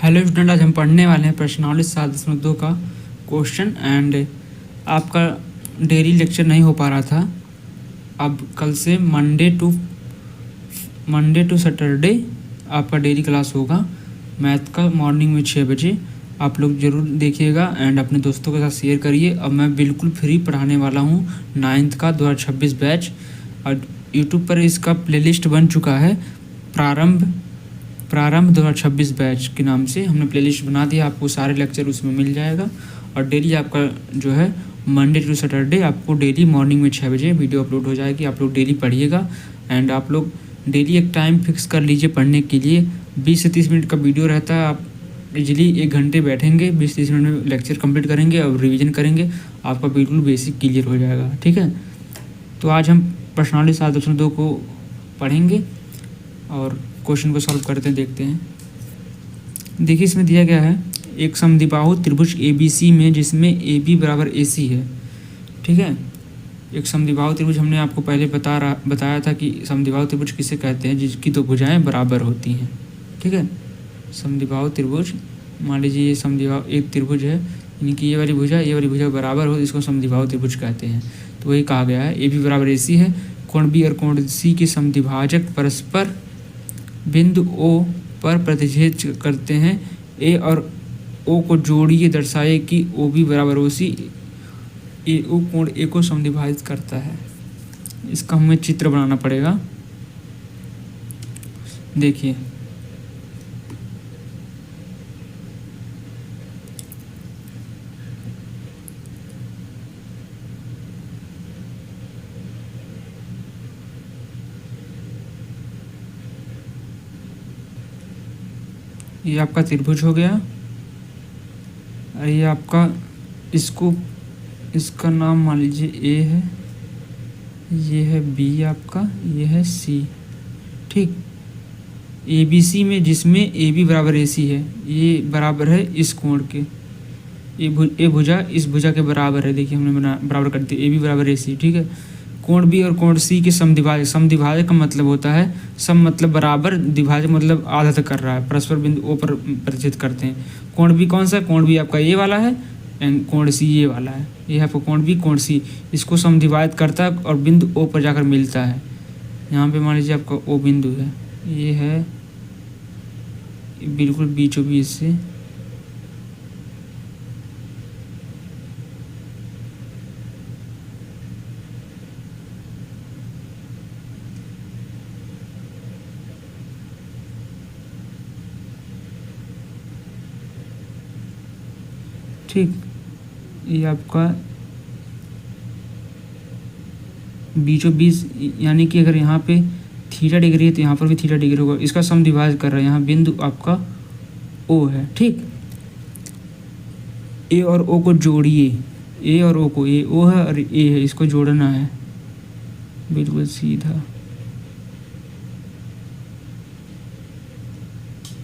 Hello student, आज हम पढ़ने वाले हैं प्रश्नावली 7.2 का क्वेश्चन। एंड आपका डेली लेक्चर नहीं हो पा रहा था। अब कल से मंडे टू सैटरडे आपका डेली क्लास होगा मैथ का, मॉर्निंग में 6 बजे। आप लोग ज़रूर देखिएगा एंड अपने दोस्तों के साथ शेयर करिए। अब मैं बिल्कुल फ्री पढ़ाने वाला हूँ 9th का 2026 बैच, और यूट्यूब पर इसका प्लेलिस्ट बन चुका है। प्रारंभ 2026 बैच के नाम से हमने प्लेलिस्ट बना दिया, आपको सारे लेक्चर उसमें मिल जाएगा। और डेली आपका जो है मंडे टू सैटरडे आपको डेली मॉर्निंग में 6 बजे वीडियो अपलोड हो जाएगी। आप लोग डेली पढ़िएगा एंड आप लोग डेली एक टाइम फिक्स कर लीजिए पढ़ने के लिए। 20 से 30 मिनट का वीडियो रहता है। आप इजीली 1 घंटे बैठेंगे, 20-30 मिनट में लेक्चर कंप्लीट करेंगे और रिवीजन करेंगे, आपका बिल्कुल बेसिक क्लियर हो जाएगा। ठीक है, तो आज हम प्रश्नावली 7.2 को पढ़ेंगे और क्वेश्चन को सॉल्व करते हैं, देखते हैं। देखिए इसमें दिया गया है एक समद्विबाहु त्रिभुज ABC में जिसमें AB बराबर AC है। ठीक है, एक समद्विबाहु त्रिभुज हमने आपको पहले बताया था कि समद्विबाहु त्रिभुज किसे कहते हैं, जिसकी दो भुजाएं बराबर होती हैं। ठीक है, समद्विबाहु त्रिभुज, मान लीजिए ये समद्विबाहु एक त्रिभुज है, यानी कि ये वाली भुजा बराबर हो, इसको समद्विबाहु त्रिभुज कहते हैं। तो वही कहा गया है AB बराबर AC है। कोण B और कोण C के समद्विभाजक परस्पर बिंदु O पर प्रतिच्छेद करते हैं। A और O को जोड़िए, दर्शाए कि OB बराबर OC AO कोण A को समद्विभाजित करता है। इसका हमें चित्र बनाना पड़ेगा। देखिए ये आपका त्रिभुज हो गया, और ये आपका इसका नाम मान लीजिए A है, ये है B आपका, ये है C। ठीक, ABC में जिसमें AB बराबर AC है, ये बराबर है इस कोण के, ये भुजा इस भुजा के बराबर है। देखिए हमने बराबर कर दिया, AB बराबर AC। ठीक है, कोण B और कोण C के समद्विभाजक का मतलब होता है, सम मतलब बराबर, द्विभाजक मतलब आधा तक कर रहा है, परस्पर बिंदु O पर प्रतिच्छेद करते हैं। कोण B कौन सा है? कोण B आपका A वाला है एंड कोण C ये वाला है। ये है आपका कोण B, कोण C, इसको समद्विभाजित करता है और बिंदु O पर जाकर मिलता है। यहाँ पे मान लीजिए आपका O बिंदु है, ये है बिल्कुल बीचों बीच से ठीक, ये आपका बीचों बीच, यानी कि अगर यहाँ पे थीटा डिग्री है तो यहाँ पर भी थीटा डिग्री होगा। इसका समद्विभाजक कर रहा है, यहाँ बिंदु आपका O है। ठीक, A और O को जोड़िए, A और O को, ये O है और A है, इसको जोड़ना है बिल्कुल सीधा।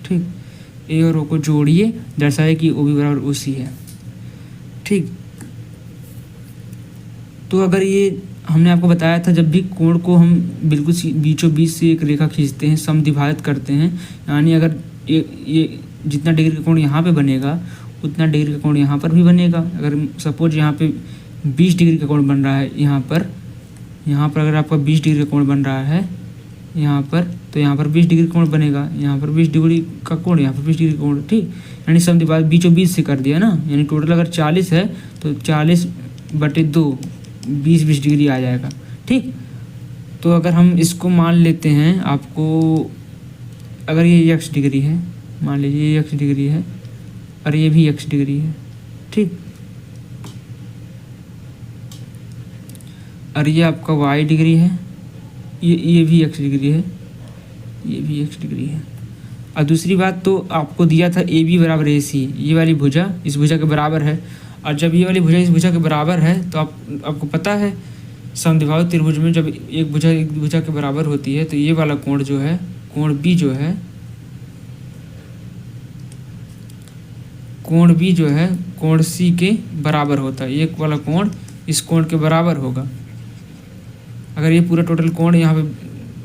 ठीक, A और O को जोड़िए, दर्शाए कि OB बराबर OC है। ठीक, तो अगर ये हमने आपको बताया था, जब भी कोण को हम बिल्कुल बीचों बीच से एक रेखा खींचते हैं, समद्विभाजित करते हैं, यानी अगर ये जितना डिग्री का कोण यहाँ पे बनेगा उतना डिग्री का कोण यहाँ पर भी बनेगा। अगर सपोज यहाँ पे 20 डिग्री का कोण बन रहा है, यहाँ पर अगर आपका 20 डिग्री का कोण बन रहा है यहाँ पर, तो यहाँ पर 20 डिग्री कोण बनेगा, यहाँ पर 20 डिग्री का कोण, यहाँ पर 20 डिग्री कोण। ठीक, यानी समद्विभाजक बीचों बीच से कर दिया ना, यानी टोटल अगर 40 है तो 40/2 20-20 डिग्री आ जाएगा। ठीक, तो अगर हम इसको मान लेते हैं, आपको अगर ये x डिग्री है, मान लीजिए ये x डिग्री है और ये भी x डिग्री है। ठीक, और ये आपका y डिग्री है, ये भी x डिग्री है, ये भी x डिग्री है। और दूसरी बात, तो आपको दिया था AB बराबर AC, ये वाली भुजा इस भुजा के बराबर है, और जब ये वाली भुजा इस भुजा के बराबर है तो आपको पता है समद्विबाहु त्रिभुज में जब एक भुजा के बराबर होती है तो ये वाला कोण जो है, कोण B जो है, कोण C के बराबर होता है। एक वाला कोण इस कोण के बराबर होगा। अगर ये पूरा टोटल कोण यहाँ पे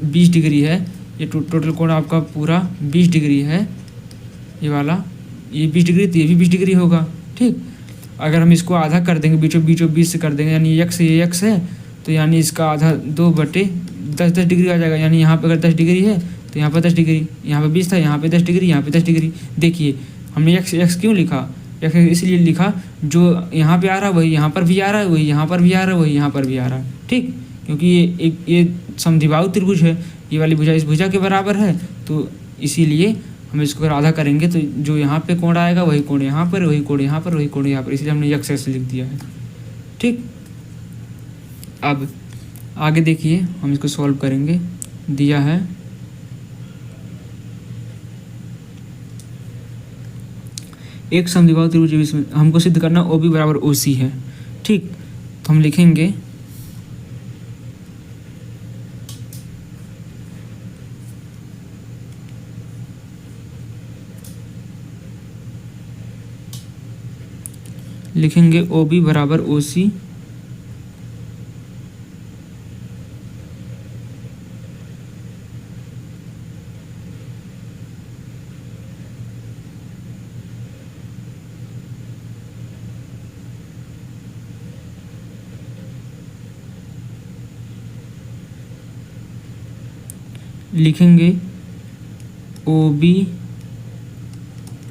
20 डिग्री है, ये टोटल कोण आपका पूरा 20 डिग्री है, ये वाला, ये 20 डिग्री तो ये भी 20 डिग्री होगा। ठीक, अगर हम इसको आधा कर देंगे, बीचों बीच से कर देंगे, यानी ये x है तो यानी इसका आधा 2/10 डिग्री आ जाएगा। यानी यहाँ पे अगर 10 डिग्री है तो यहाँ पर 10 डिग्री, यहाँ पे 20 था, यहाँ पे 10 डिग्री, यहाँ पे 10 डिग्री। देखिए हमने x क्यों लिखा, x इसलिए लिखा जो यहाँ पे आ रहा है वही यहाँ पर भी आ रहा है, वही यहाँ पर भी आ रहा है, वही यहाँ पर भी आ रहा है। ठीक, क्योंकि ये समद्विबाहु त्रिभुज है, ये वाली भुजा इस भुजा के बराबर है, तो इसीलिए हम इसको अगर आधा करेंगे तो जो यहाँ पे कोण आएगा वही कोण यहाँ पर, वही कोण यहाँ पर, वही कोण यहाँ पर, इसलिए हमने x लिख दिया है। ठीक, अब आगे देखिए हम इसको सॉल्व करेंगे। दिया है एक समद्विबाहु त्रिभुज इसमें हमको सिद्ध करना OB बराबर OC है। ठीक, तो हम लिखेंगे OB बराबर OC लिखेंगे OB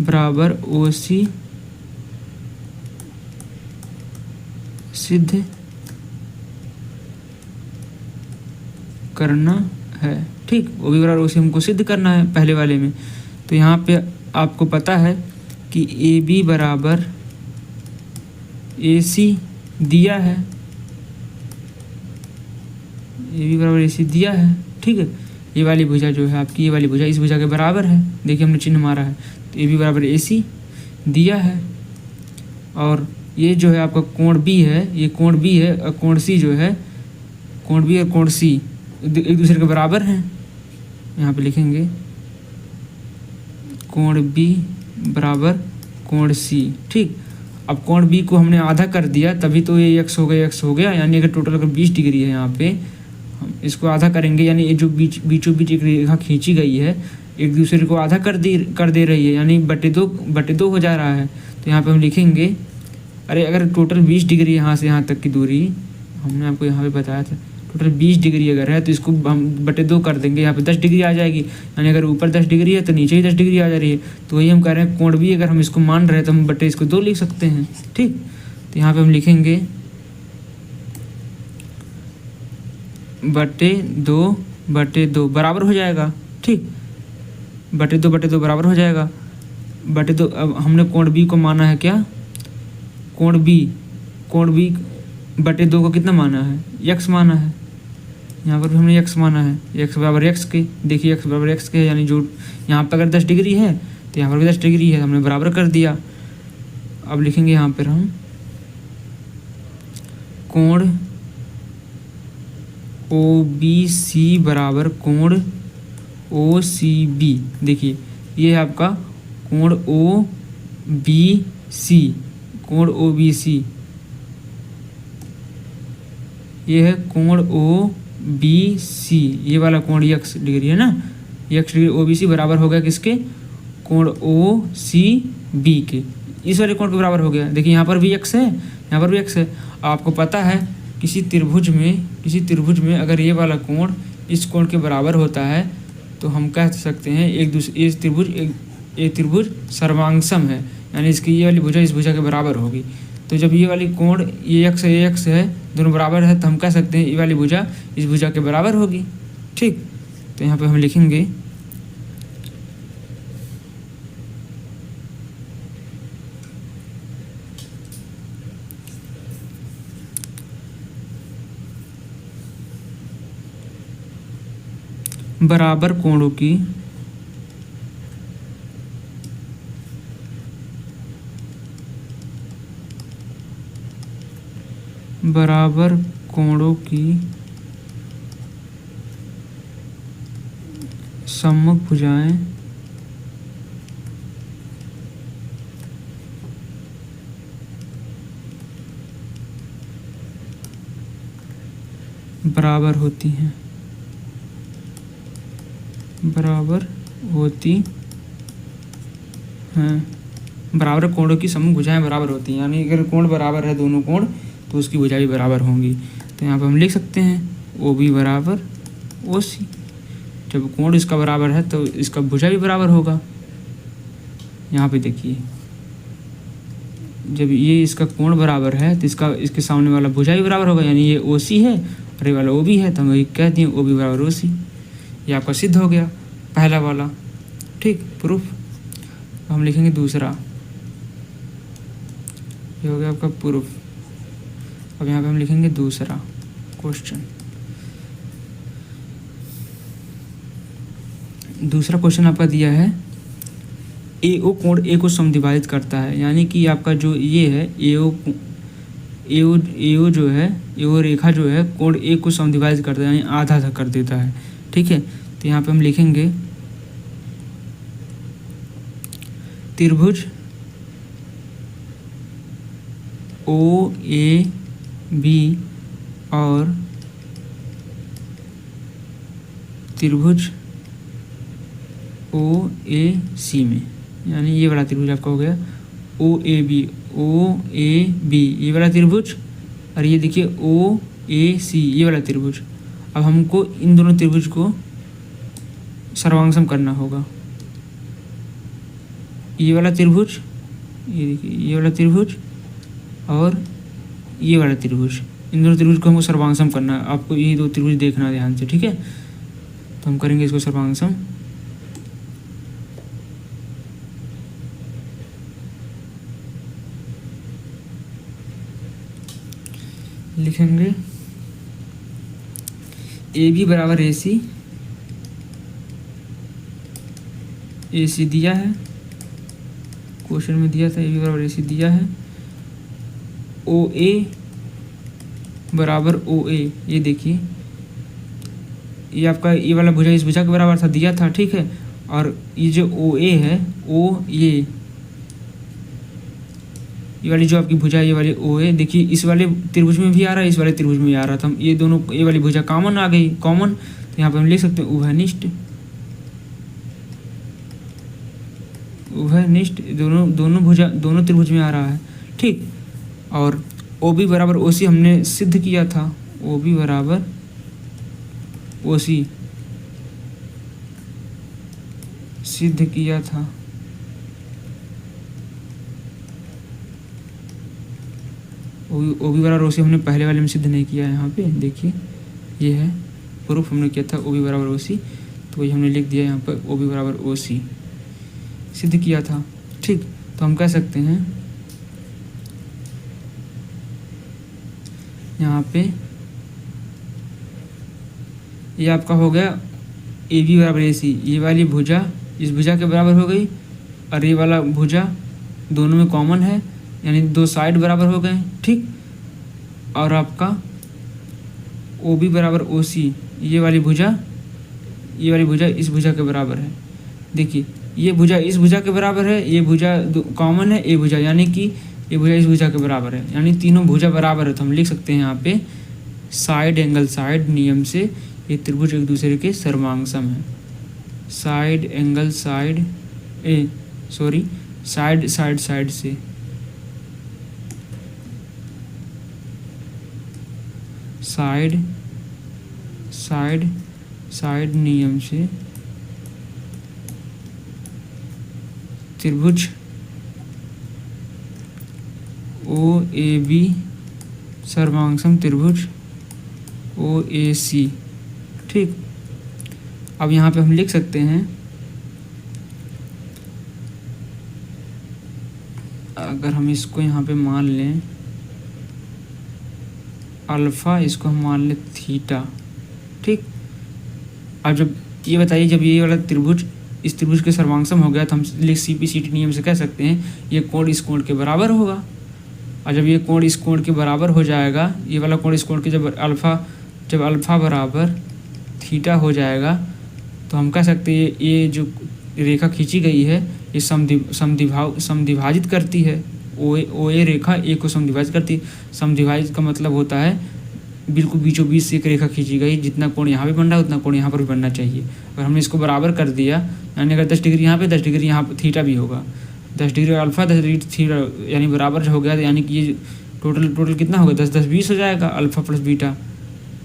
बराबर OC सिद्ध करना है। ठीक, OB बराबर OC हमको सिद्ध करना है पहले वाले में। तो यहाँ पे आपको पता है कि AB बराबर AC दिया है, AB बराबर AC दिया है। ठीक है, ये वाली भुजा जो है आपकी, ये वाली भुजा इस भुजा के बराबर है। देखिए हमने चिन्ह मारा है, तो AB बराबर AC दिया है। और ये जो है आपका कोण B है, ये कोण B है, और कोण C जो है, कोण B और कोण C एक दूसरे के बराबर हैं। यहाँ पे लिखेंगे कोण B बराबर कोण C। ठीक, अब कोण B को हमने आधा कर दिया तभी तो ये x हो गया, यानी अगर टोटल अगर 20 डिग्री है यहाँ पे, हम इसको आधा करेंगे, यानी ये जो बीचों बीच एक रेखा खींची गई है एक दूसरे को आधा कर दे रही है, यानी बटे दो हो जा रहा है। तो यहाँ पे हम लिखेंगे, अरे अगर टोटल 20 डिग्री यहाँ से यहाँ तक की दूरी हमने आपको यहाँ पे बताया था, टोटल 20 डिग्री अगर है तो इसको हम बटे 2 कर देंगे, यहाँ पे 10 डिग्री आ जाएगी। यानी अगर ऊपर 10 डिग्री है तो नीचे ही 10 डिग्री आ जा रही है। तो वही हम कह रहे हैं कोण भी अगर हम इसको मान रहे हैं तो हम बटे इसको 2 लिख सकते हैं। ठीक, तो यहाँ पे हम लिखेंगे बटे दो बराबर हो जाएगा। ठीक, बटे दो बराबर हो जाएगा। बटे 2 अब हमने कोण B को माना है क्या, कोण B बटे 2 को कितना माना है, x माना है। यहाँ पर भी हमने x माना है, x बराबर x के। देखिए x बराबर x के है, यानी जो यहाँ पर अगर 10 डिग्री है तो यहाँ पर भी 10 डिग्री है, हमने बराबर कर दिया। अब लिखेंगे यहाँ पर हम कोण OBC बराबर कोण OCB। देखिए ये है आपका कोण OBC, कोण OBC, ये है कोण OBC, ये वाला कोण x डिग्री है ना, x डिग्री OBC बराबर हो गया किसके, कोण OCB के। इस वाले कोण के बराबर हो गया। देखिए यहाँ पर भी x है, यहाँ पर भी x है। आपको पता है किसी त्रिभुज में अगर ये वाला कोण इस कोण के बराबर होता है तो हम कह सकते हैं ये त्रिभुज सर्वांगसम है, यानी इसकी ये वाली भुजा इस भुजा के बराबर होगी। तो जब ये वाली कोण ये x है दोनों बराबर है तो हम कह सकते हैं ये वाली भुजा इस भुजा के बराबर होगी। ठीक, तो यहाँ पे हम लिखेंगे बराबर कोणों की सम्मुख भुजाएं बराबर होती हैं, बराबर कोणों की समूह भुजाएं बराबर होती हैं, यानी अगर कोण बराबर है दोनों कोण तो उसकी भुजा भी बराबर होंगी। तो यहाँ पर हम लिख सकते हैं ओ बी बराबर ओ सी। जब कोण इसका बराबर है तो इसका भुजा भी बराबर होगा। यहाँ पे देखिए, जब ये इसका कोण बराबर है तो इसका इसके सामने वाला भुजा भी बराबर होगा, यानी ये ओ सी है और ये वाला ओ बी है, तो हम वही कहते हैं ओ बी बराबर ओ सी। ये आपका सिद्ध हो गया पहला वाला, ठीक, प्रूफ। हम लिखेंगे दूसरा, ये हो गया आपका प्रूफ। अब यहाँ पे हम लिखेंगे दूसरा क्वेश्चन। दूसरा क्वेश्चन आपका दिया है ए ओ कोण ए को समद्विभाजित करता है, यानी कि आपका जो ये है ए ओ जो है ए ओ रेखा जो है कोण ए को समद्विभाजित करता है, यानी आधा आधा कर देता है, ठीक है। तो यहाँ पे हम लिखेंगे त्रिभुज ओ ए बी और त्रिभुज ओ ए सी में, यानी ये वाला त्रिभुज आपका हो गया ओ ए बी ये वाला त्रिभुज, और ये देखिए ओ ए सी ये वाला त्रिभुज। अब हमको इन दोनों त्रिभुज को सर्वांगसम करना होगा। ये वाला त्रिभुज, ये देखिए ये वाला त्रिभुज और ये वाला त्रिभुज, इन दोनों त्रिभुज को हमको सर्वांगसम करना है। आपको ये दो त्रिभुज देखना है ध्यान से, ठीक है। तो हम करेंगे इसको सर्वांगसम। लिखेंगे ए बी बराबर ए सी दिया है, क्वेश्चन में दिया था ए बी बराबर ए सी दिया है। ओ ए बराबर ओ ए, ये देखिए ये आपका ये वाला भुजा इस भुजा के बराबर था, दिया था, ठीक है। और ये जो ओ ए है ओ ये वाली जो आपकी भुजा है ये वाली ओ ए, देखिए इस वाले त्रिभुज में भी आ रहा है, इस वाले त्रिभुज में भी आ रहा था। हम ये दोनों ये वाली भुजा कॉमन आ गई, कॉमन, तो यहाँ पे हम लिख सकते हैं उभयनिष्ठ दोनों भुजा दोनों त्रिभुज में आ रहा है, ठीक। और ओ बी बराबर ओ सी हमने सिद्ध किया था, ओ बी बराबर ओ सी सिद्ध किया था। ओ बी बराबर ओ सी हमने पहले वाले में सिद्ध नहीं किया है, यहाँ पे देखिए ये है प्रूफ, हमने किया था ओ बी बराबर ओ सी, तो वही हमने लिख दिया यहाँ पर ओ बी बराबर ओ सी सिद्ध किया था, ठीक। तो हम कह सकते हैं यहाँ पे ये आपका हो गया ए बी बराबर ए सी, ये वाली भुजा इस भुजा के बराबर हो गई और ये वाला भुजा दोनों में कॉमन है, यानी दो साइड बराबर हो गए, ठीक। और आपका ओ बी बराबर ओ सी, ये वाली भुजा इस भुजा के बराबर है। देखिए ये भुजा इस भुजा के बराबर है, ये भुजा कॉमन है, ये भुजा यानी कि ये भुजा इस भुजा के बराबर है, यानी तीनों भुजा बराबर है। तो हम लिख सकते हैं यहाँ पे साइड एंगल साइड नियम से ये त्रिभुज एक दूसरे के सर्वांगसम है। साइड एंगल साइड साइड से साइड नियम से त्रिभुज ओ ए बी सर्वांगसम त्रिभुज ओ ए सी, ठीक। अब यहाँ पे हम लिख सकते हैं अगर हम इसको यहाँ पे मान लें अल्फ़ा, इसको हम मान लें थीटा, ठीक। अब जब ये बताइए जब ये वाला त्रिभुज इस त्रिभुज के सर्वांगसम हो गया तो हम CP/CT नियम से कह सकते हैं ये कोण इस कोण के बराबर होगा। और जब ये कोण इस कोण के बराबर हो जाएगा, ये वाला कोण इस कोण के जब अल्फ़ा बराबर थीटा हो जाएगा तो हम कह सकते हैं ये जो रेखा खींची गई है ये समद्विभाजित करती है। ओ ए रेखा ए को समद्विभाजित करती है। समद्विभाजित का मतलब होता है बिल्कुल बीचों बीच से एक रेखा खींची गई, जितना कोण यहाँ पे बन रहा है उतना कोण यहाँ पर भी बनना चाहिए। अगर हमने इसको बराबर कर दिया, यानी अगर 10 डिग्री यहाँ पे 10 डिग्री यहाँ पर थीटा भी होगा, 10 डिग्री अल्फ़ा 10 डिग्री थीटा यानी बराबर हो गया, यानी कि ये टोटल कितना होगा 10 10 20 हो जाएगा अल्फ़ा प्लस बीटा।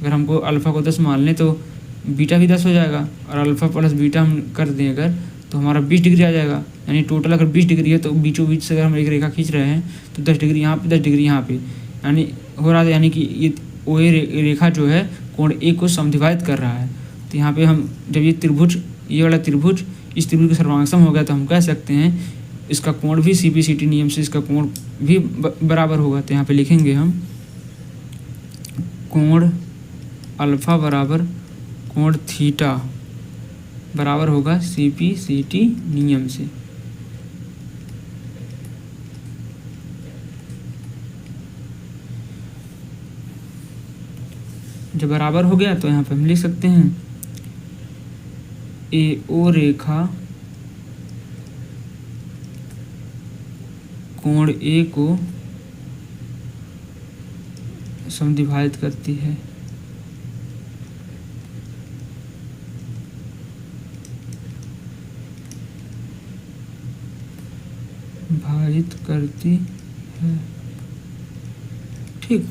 अगर हमको अल्फ़ा को 10 मान लें तो बीटा भी 10 हो जाएगा, और अल्फ़ा प्लस बीटा हम कर दें अगर तो हमारा 20 डिग्री आ जाएगा। यानी टोटल अगर 20 डिग्री है तो बीचों बीच से अगर हम एक रेखा खींच रहे हैं तो 10 डिग्री यहाँ पे 10 डिग्री यहाँ पे यानी हो रहा है, यानी कि ये ओ ए रेखा जो है कोण ए को समद्विभाजित कर रहा है। तो यहाँ पे हम जब ये त्रिभुज, ये वाला त्रिभुज इस त्रिभुज का सर्वांग हो गया तो हम कह सकते हैं इसका कोण भी CP/CT नियम से इसका कोण भी बराबर होगा। तो यहाँ पे लिखेंगे हम कोण अल्फ़ा बराबर कोण थीटा बराबर होगा CP/CT नियम से। जब बराबर हो गया तो यहाँ पे हम लिख सकते हैं AO रेखा कोण A को समद्विभाजित करती है। भाजित करती है, ठीक।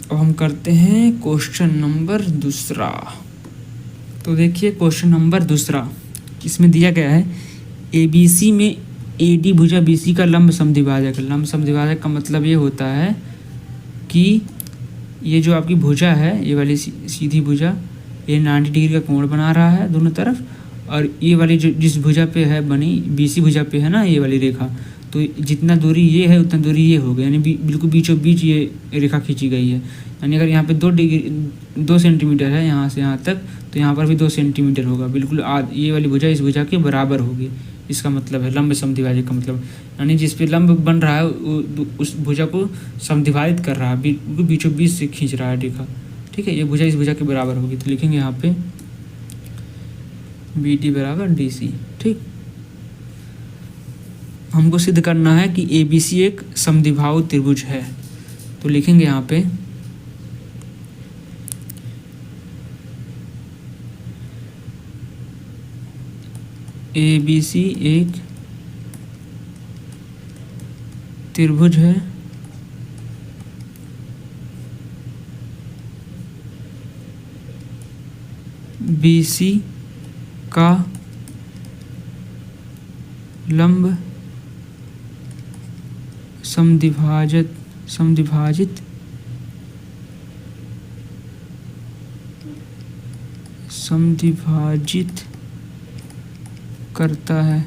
अब हम करते हैं क्वेश्चन नंबर दूसरा। तो देखिए क्वेश्चन नंबर दूसरा, इसमें दिया गया है ABC में AD भुजा BC का लंब समद्विभाजक। लंब समद्विभाजक का मतलब ये होता है कि ये जो आपकी भुजा है, ये वाली सीधी भुजा, ये 90 डिग्री का कोण बना रहा है दोनों तरफ, और ये वाली जो जिस भुजा पे है बनी BC भुजा पे है ना ये वाली रेखा, तो जितना दूरी ये है उतना दूरी ये हो गया, यानी बिल्कुल बीचों बीच ये रेखा खींची गई है। यानी अगर यहाँ पे 2 सेंटीमीटर है यहाँ से यहाँ तक, तो यहाँ पर भी 2 सेंटीमीटर होगा, बिल्कुल ये वाली भुजा इस भुजा के बराबर होगी। इसका मतलब है लंब समद्विभाजक का मतलब, यानी जिस पे लंब बन रहा है उस भुजा को समद्विभाजित कर रहा है, बिल्कुल बीचों बीच से खींच रहा है रेखा, ठीक है। ये भुजा इस भुजा के बराबर होगी, तो लिखेंगे यहाँ पे BD बराबर DC, ठीक। हमको सिद्ध करना है कि ABC एक समद्विबाहु त्रिभुज है, तो लिखेंगे यहाँ पे ABC एक त्रिभुज है BC का लंब समद्विभाजित करता है।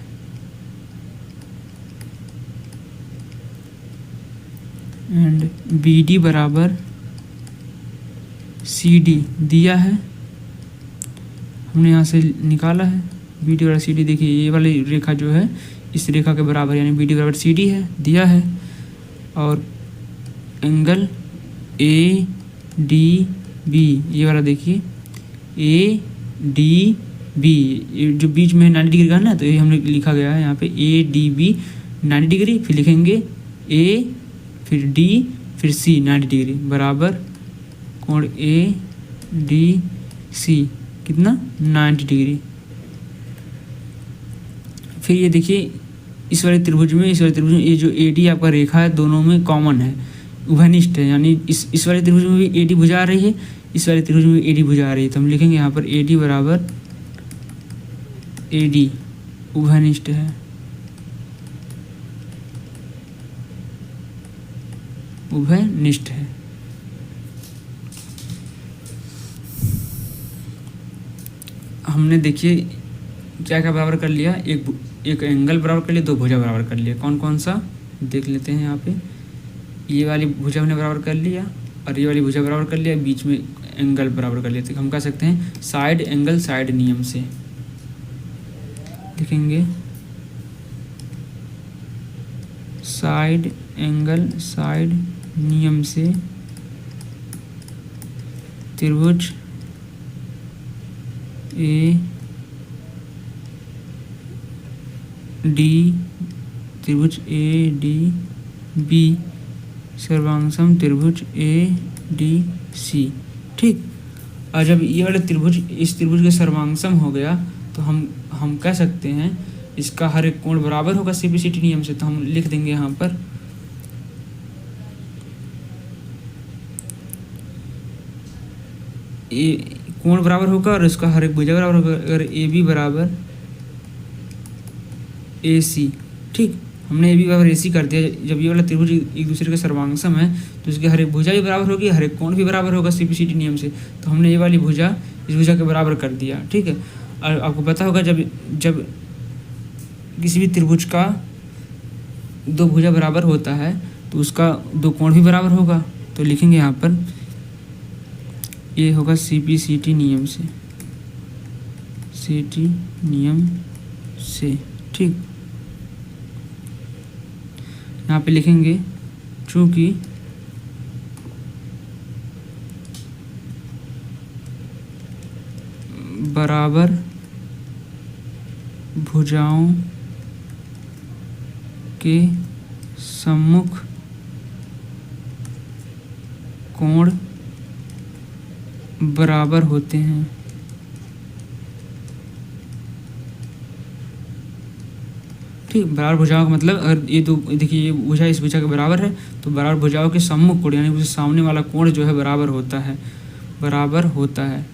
एंड BD बराबर CD दिया है, हमने यहाँ से निकाला है BD बराबर CD। देखिए ये वाली रेखा जो है इस रेखा के बराबर, यानी BD बराबर CD है, दिया है। और एंगल ADB ये वाला देखिए ADB, ये जो बीच में 90 डिग्री का है ना, तो ये हमने लिखा गया है यहाँ पे ADB 90 डिग्री, फिर लिखेंगे A फिर D फिर C 90 डिग्री बराबर कोण ADC कितना 90 डिग्री। फिर ये देखिए इस वाले त्रिभुज में ये जो AD आपका रेखा है दोनों में कॉमन है, उभयनिष्ठ है, यानी इस वाले त्रिभुज में भी AD भुजा आ रही है, इस वाले त्रिभुज में AD भुजा आ रही है, तो हम लिखेंगे यहाँ पर AD बराबर AD उभयनिष्ठ है। उभयनिष्ठ है। हमने देखिए क्या क्या बराबर कर लिया, एक एंगल बराबर कर लिया, 2 भुजा बराबर कर लिया। कौन कौन सा देख लेते हैं यहाँ पे। ये वाली भुजा हमने बराबर कर लिया और ये वाली भुजा बराबर कर लिया, बीच में एंगल बराबर कर लिया। तो हम कह सकते हैं साइड एंगल साइड नियम से लिखेंगे साइड एंगल साइड नियम से त्रिभुज त्रिभुज ADB सर्वांगसम त्रिभुज ADC, ठीक। और जब ये वाला त्रिभुज इस त्रिभुज के सर्वांगसम हो गया तो हम कह सकते हैं इसका हर एक कोण बराबर होगा सीपीसीटी नियम से, तो हम लिख देंगे यहाँ पर ए कोण बराबर होगा और इसका हर एक भुजा बराबर होगा। अगर ए बी बराबर ए सी, ठीक, हमने ए बी बराबर ए सी कर दिया। जब ये वाला त्रिभुज एक दूसरे के सर्वांगसम है तो इसकी हर एक भुजा भी बराबर होगी, हर एक कोण भी बराबर होगा सीपीसीटी नियम से, तो हमने ये वाली भुजा इस भुजा के बराबर कर दिया, ठीक है। और आपको पता होगा जब जब किसी भी त्रिभुज का दो भुजा बराबर होता है तो उसका दो कोण भी बराबर होगा, तो लिखेंगे यहाँ पर ये होगा सीपीसीटी नियम से, सीटी नियम से, ठीक। यहाँ पे लिखेंगे चूँकि बराबर भुजाओं के सम्मुख कोण बराबर होते हैं, ठीक। बराबर भुजाओं का मतलब अगर ये दो, देखिए ये भुजा इस भुजा के बराबर है तो बराबर भुजाओं के सम्मुख कोण यानी उससे सामने वाला कोण जो है बराबर होता है, बराबर होता है।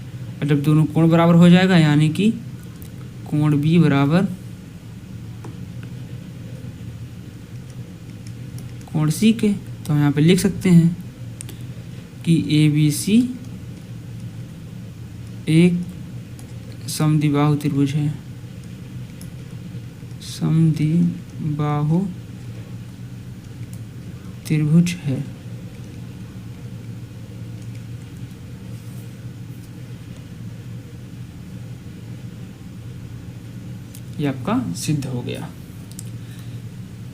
और जब दोनों कोण बराबर हो जाएगा यानी कि कोण बी बराबर कोण सी के, तो हम यहाँ पे लिख सकते हैं कि ए बी सी एक समद्विबाहु त्रिभुज है, समद्विबाहु त्रिभुज है। ये आपका सिद्ध हो गया।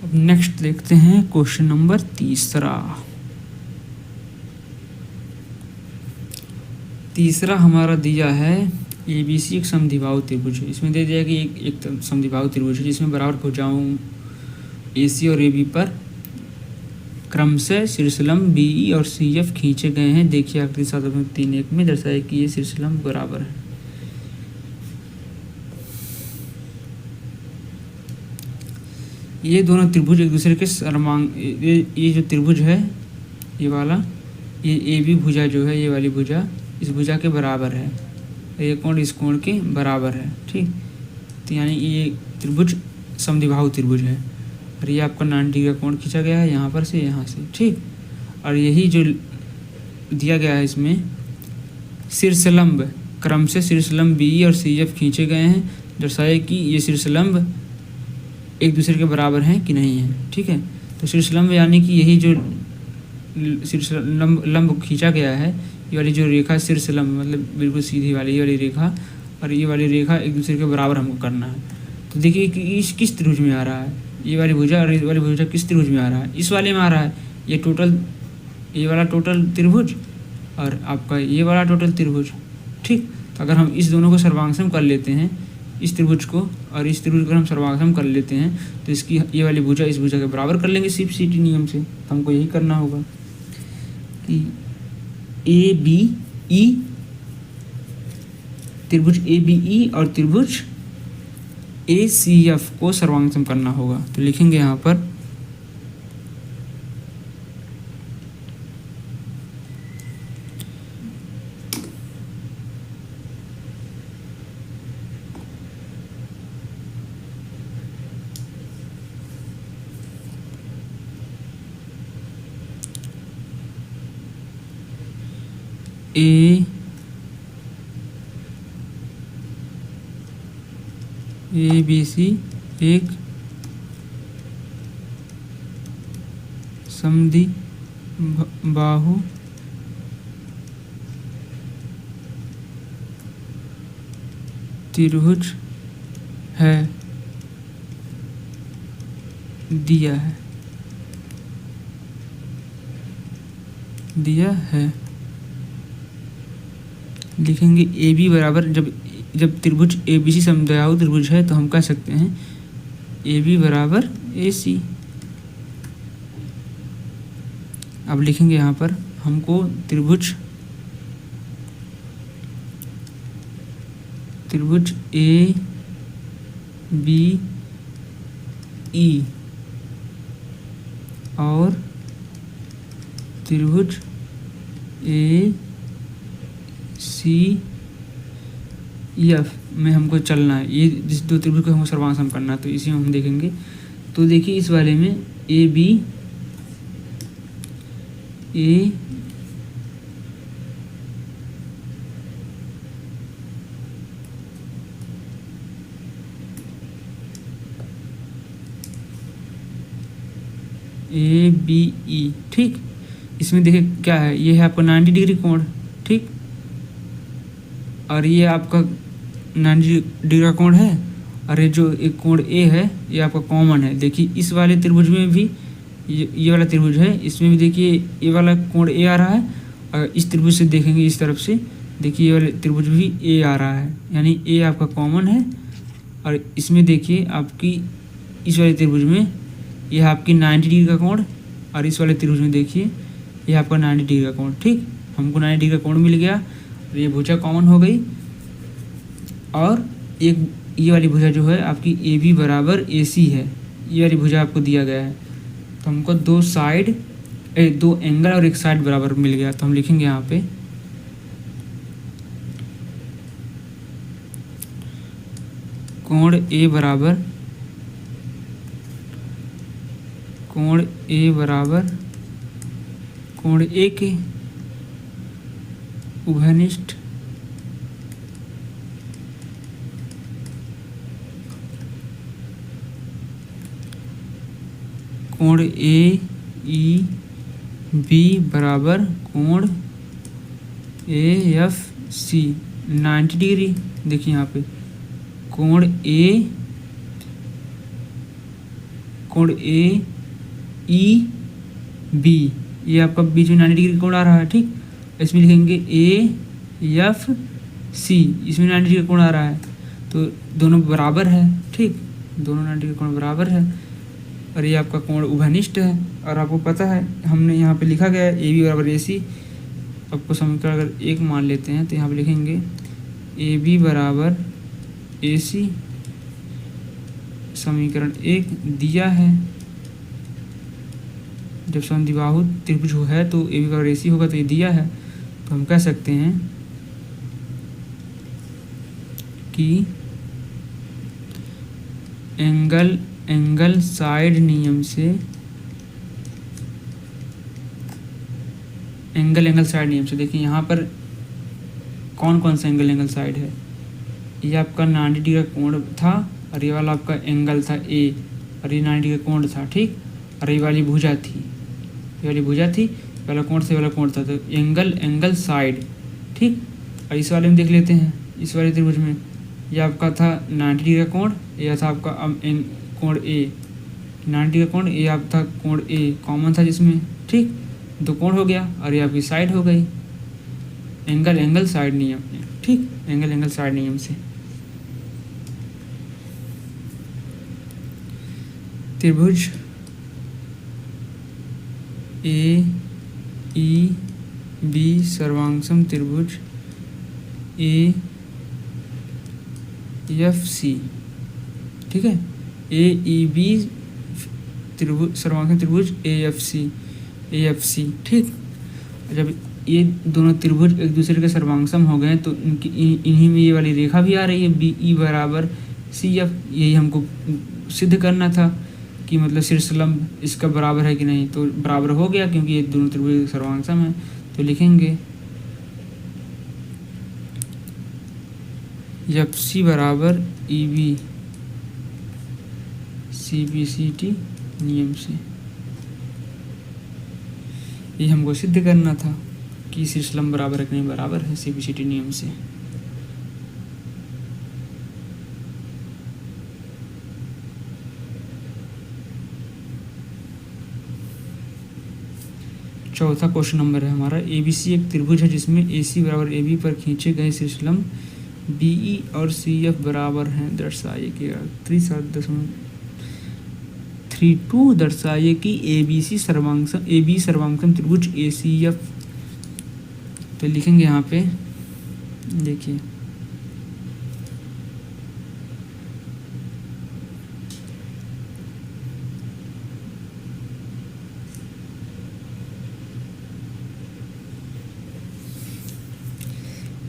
अब नेक्स्ट देखते हैं क्वेश्चन नंबर तीसरा हमारा दिया है ए बी सी एक समद्विबाहु त्रिभुज है। इसमें दे दिया कि एक समद्विबाहु त्रिभुज है जिसमें बराबर भुजाओं ए सी और ए बी पर क्रमशः शीर्षलंब बी ई और सी एफ खींचे गए हैं। देखिए आकृति 7.3.1 में दर्शाया कि ये शीर्षलंब बराबर है। ये दोनों त्रिभुज एक दूसरे के सर्वांग, ये जो त्रिभुज है ये वाला, ये ए बी भुजा जो है ये वाली भुजा इस भुजा के बराबर है, ये कोण इस कोण के बराबर है, ठीक। तो यानी ये त्रिभुज समद्विबाहु त्रिभुज है और ये आपका 90 डिग्री का कोण खींचा गया है यहाँ पर से यहाँ से, ठीक। और यही जो दिया गया है इसमें शीर्षलंब क्रम से शीर्षलंब बी और सी एफ खींचे गए हैं, दर्शाए कि ये शीर्षलंब एक दूसरे के बराबर हैं कि नहीं है, ठीक है। तो शीर्षलंब यानी कि यही जो शीर्षलंब खींचा गया है, ये वाली जो रेखा शीर्षलंब मतलब बिल्कुल सीधी वाली ये वाली रेखा और ये वाली रेखा एक दूसरे के बराबर हमको करना है। तो देखिए कि किस त्रिभुज में आ रहा है, ये वाली भुजा और ये वाली भुजा किस त्रिभुज में आ रहा है, इस वाले में आ रहा है। ये वाला टोटल त्रिभुज और आपका ये वाला टोटल त्रिभुज, ठीक। तो अगर हम इस दोनों को सर्वांगसम कर लेते हैं, इस त्रिभुज को और इस त्रिभुज को हम सर्वांगसम कर लेते हैं तो इसकी ये वाली भुजा इस भुजा के बराबर कर लेंगे सीपीसीटी नियम से। तो हमको यही करना होगा कि ए बी ई त्रिभुज ए बी ई और त्रिभुज ए सी एफ को सर्वांगसम करना होगा। तो लिखेंगे यहाँ पर ए बी सी एक समद्विबाहु त्रिभुज है, दिया है। लिखेंगे ए बी बराबर, जब त्रिभुज ए बी सी समद्विबाहु त्रिभुज है तो हम कह सकते हैं ए बी बराबर ए सी। अब लिखेंगे यहाँ पर हमको त्रिभुज ए बी ई और त्रिभुज ए सी एफ में हमको चलना है। ये जिस दो त्रिभुज को हमको सर्वांगसम करना है, तो इसी में हम देखेंगे। तो देखिए इस वाले में A B A B E, ठीक। इसमें देखिए क्या है, ये है आपका 90 डिग्री कोण, ठीक। और ये आपका 90 डिग्री का कोण है, और ये जो एक कोण ए है ये आपका कॉमन है। देखिए इस वाले त्रिभुज में भी ये वाला त्रिभुज है, इसमें भी देखिए ये वाला कोण ए आ रहा है, और इस त्रिभुज से देखेंगे इस तरफ से, देखिए ये वाले त्रिभुज भी ए आ रहा है, यानी ए आपका कॉमन है। और इसमें देखिए आपकी इस वाले त्रिभुज में यह आपकी 90 डिग्री का कोण, और इस वाले त्रिभुज में देखिए यह आपका 90 डिग्री का कोण, ठीक। हमको 90 डिग्री का कोण मिल गया, और ये भुजा कॉमन हो गई। और एक ये वाली भुजा जो है आपकी ए बी बराबर ए सी है, ये वाली भुजा आपको दिया गया है। तो हमको दो एंगल और एक साइड बराबर मिल गया। तो हम लिखेंगे यहाँ पे कोण ए बराबर कोण ए के उभयनिष्ठ कोण ए ई बी बराबर कोण ए एफ सी 90 डिग्री। देखिए यहाँ पे कोण ए ई बी, ये आपका बीच में 90 डिग्री कोण आ रहा है, ठीक। इसमें लिखेंगे ए एफ सी, इसमें 90 डिग्री कोण आ रहा है, तो दोनों बराबर है, ठीक। दोनों 90 डिग्री कोण बराबर है, और ये आपका कोण उभयनिष्ठ है। और आपको पता है हमने यहाँ पे लिखा गया है ए बी बराबर ए सी। आपको समीकरण अगर एक मान लेते हैं तो यहाँ पे लिखेंगे ए बी बराबर ए सी, समीकरण एक दिया है। जब समद्विबाहु त्रिभुज है तो ए बी बराबर ए सी होगा, तो ये दिया है। तो हम कह सकते हैं कि एंगल साइड नियम से एंगल साइड नियम से देखिए यहाँ पर कौन कौन सा एंगल साइड है। ये आपका 90 डिग्री का कोण था, और ये वाला आपका एंगल था ए, और ये 90 डिग्री का कोण था, ठीक। और ये वाली भुजा थी, ये वाली भुजा थी, वाला कोण से वाला कोण था, तो एंगल साइड, ठीक। और इस वाले में देख लेते हैं, इस वाले त्रिभुज में ये आपका था 90 डिग्री का कोण, यह था आपका कोण ए, 90 डिग्री का कोण, ये आपका कोण ए कॉमन था जिसमें, ठीक। दो कोण हो गया, और ये आपकी साइड हो गई एंगल साइड नियम, ठीक। एंगल साइड नियम से त्रिभुज ए ई बी सर्वांगसम त्रिभुज ए एफ सी, ठीक है। ए ई बी त्रिभुज सर्वांगसम त्रिभुज ए एफ सी, ठीक। जब ये दोनों त्रिभुज एक दूसरे के सर्वांगसम हो गए तो इन्हीं में ये वाली रेखा भी आ रही है बी ई बराबर सी एफ। यही हमको सिद्ध करना था कि मतलब शीर्षलंब इसका बराबर है कि नहीं। तो बराबर हो गया क्योंकि ये दोनों त्रिभुज सर्वांगसम है। तो लिखेंगे एफ सी बराबर E B C B C T नियम से। ये हमको सिद्ध करना था कि शीर्षलंब बराबर है कि नहीं, बराबर है सी बी सी टी नियम से। चौथा क्वेश्चन नंबर है हमारा, एबीसी एक त्रिभुज है जिसमें एसी बराबर एबी पर खींचे गए शीर्षलंब बीई और सीएफ बराबर हैं। दर्शाइए कि 3.32 दर्शाइए कि एबी सर्वांगसम त्रिभुज एसीएफ। तो लिखेंगे यहाँ पे, देखिए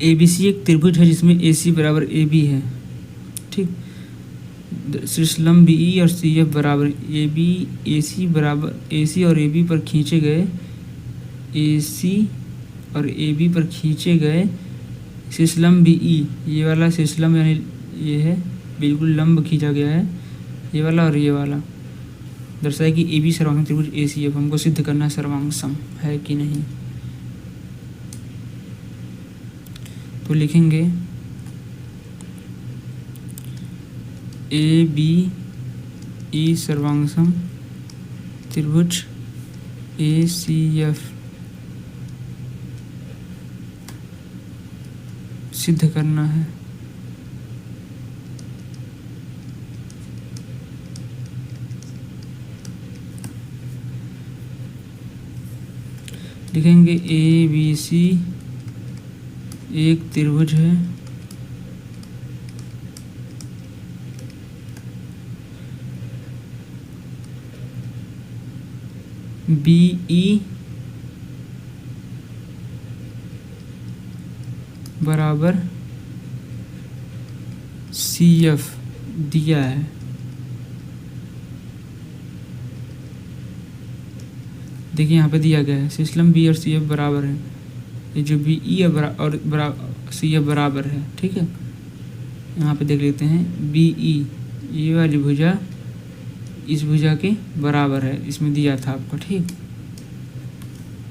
ABC एक त्रिभुज है जिसमें AC बराबर AB है, ठीक। शीर्षलंब BE और CF बराबर AB, AC बराबर AC और AB पर खींचे गए AC और AB पर खींचे गए शीर्षलंब BE, ये वाला शीर्षलंब यानी ये है बिल्कुल लंब खींचा गया है, ये वाला और ये वाला दर्शाए कि AB सर्वांग त्रिभुज ACF। हमको सिद्ध करना है सर्वांग सम है कि नहीं। तो लिखेंगे ABE सर्वांग सम त्रिभुज ACF सिद्ध करना है। लिखेंगे ABC एक त्रिभुज है BE बराबर CF दिया है। देखिए यहाँ पे दिया गया है शीर्षलंब B और CF बराबर है, ये जो BE और CF बराबर है, ठीक है। यहाँ पे देख लेते हैं BE ये वाली भुजा इस भुजा के बराबर है, इसमें दिया था आपको, ठीक।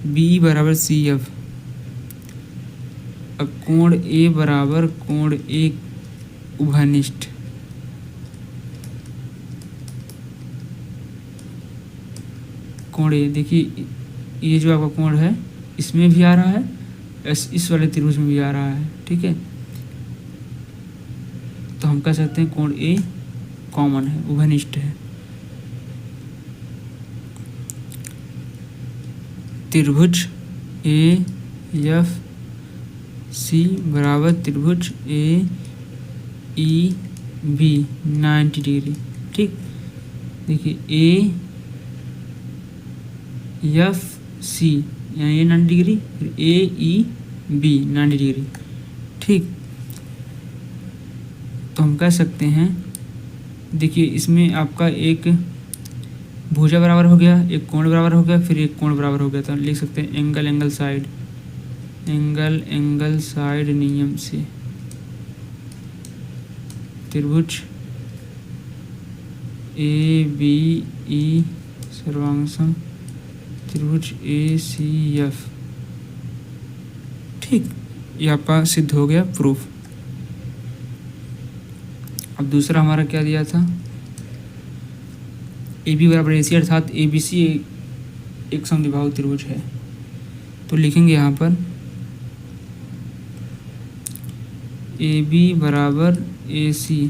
BE बराबर CF, अब कोण A बराबर कोण A उभयनिष्ठ, कोण A देखिए ये जो आपका कोण है इसमें भी आ रहा है, इस वाले त्रिभुज में भी आ रहा है, ठीक है। तो हम कह सकते हैं कोण A कॉमन है, उभयनिष्ठ है। त्रिभुज AFC बराबर त्रिभुज AEB 90 डिग्री, ठीक। देखिए AFC यानी ये 90 डिग्री, फिर AEB 90 डिग्री, ठीक। तो हम कह सकते हैं देखिए इसमें आपका एक भुजा बराबर हो गया, एक कोण बराबर हो गया, फिर एक कोण बराबर हो गया। तो लिख सकते हैं एंगल साइड नियम से त्रिभुज ABE सर्वांग सम त्रिभुज ACF, ठीक। ये आपका सिद्ध हो गया प्रूफ। अब दूसरा हमारा क्या दिया था, AB बराबर AC अर्थात ABC एक समद्विबाहु त्रिभुज है। तो लिखेंगे यहाँ पर AB बराबर AC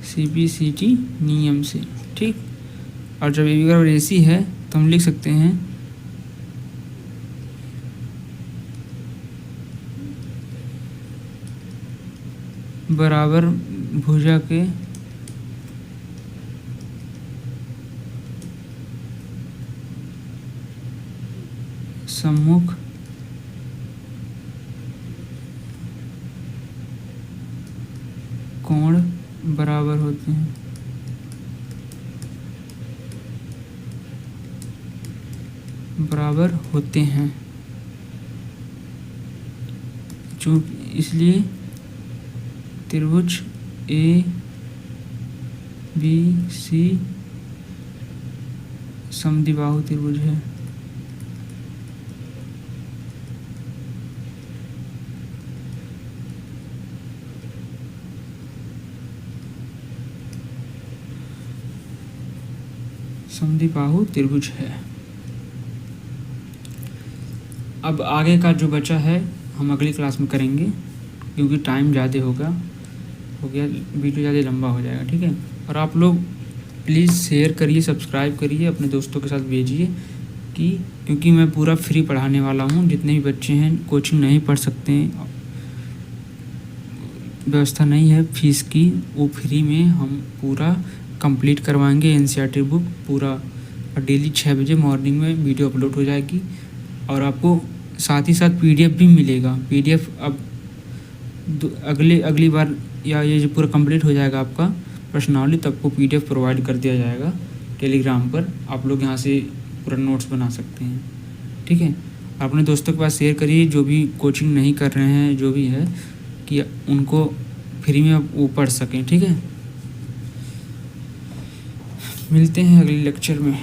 CPCT नियम से, ठीक। और जब AB बराबर AC है तो हम लिख सकते हैं बराबर भुजा के सम्मुख कोण बराबर होते हैं। चूँकि इसलिए त्रिभुज ABC समद्विबाहु त्रिभुज है। समद्विबाहु त्रिभुज है। अब आगे का जो बचा है हम अगली क्लास में करेंगे, क्योंकि टाइम ज़्यादा हो गया, वीडियो ज़्यादा लंबा हो जाएगा, ठीक है। और आप लोग प्लीज़ शेयर करिए, सब्सक्राइब करिए, अपने दोस्तों के साथ भेजिए क्योंकि मैं पूरा फ्री पढ़ाने वाला हूँ। जितने भी बच्चे हैं कोचिंग नहीं पढ़ सकते हैं, व्यवस्था नहीं है फीस की, वो फ्री में हम पूरा कंप्लीट करवाएंगे। NCERT बुक पूरा, और डेली 6 बजे मॉर्निंग में वीडियो अपलोड हो जाएगी और आपको साथ ही साथ PDF भी मिलेगा। PDF अब अगली बार या ये जो पूरा कंप्लीट हो जाएगा आपका पर्सनली, तो आपको PDF प्रोवाइड कर दिया जाएगा टेलीग्राम पर। आप लोग यहाँ से पूरा नोट्स बना सकते हैं, ठीक है। अपने दोस्तों के पास शेयर करिए जो भी कोचिंग नहीं कर रहे हैं, जो भी है, कि उनको फ्री में वो पढ़ सकें, ठीक है। मिलते हैं अगले लेक्चर में।